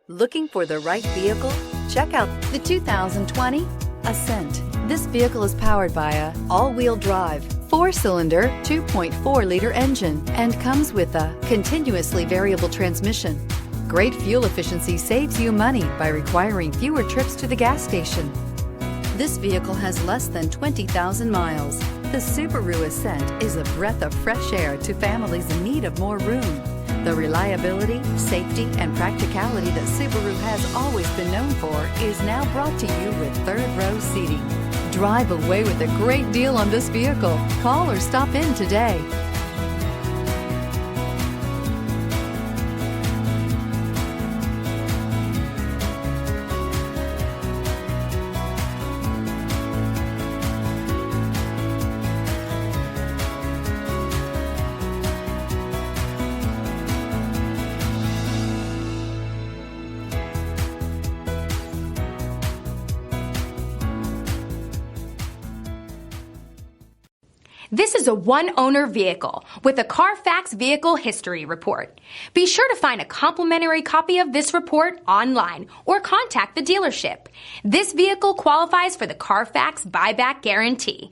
Looking for the right vehicle? Check out the 2020 Ascent. This vehicle is powered by a all-wheel drive, 4-cylinder, 2.4-liter engine and comes with a continuously variable transmission. Great fuel efficiency saves you money by requiring fewer trips to the gas station. This vehicle has less than 20,000 miles. The Subaru Ascent is a breath of fresh air to families in need of more room. The reliability, safety, and practicality that Subaru has always been known for is now brought to you with third-row seating. Drive away with a great deal on this vehicle. Call or stop in today. This is a one-owner vehicle with a Carfax Vehicle History Report. Be sure to find a complimentary copy of this report online or contact the dealership. This vehicle qualifies for the Carfax Buyback Guarantee.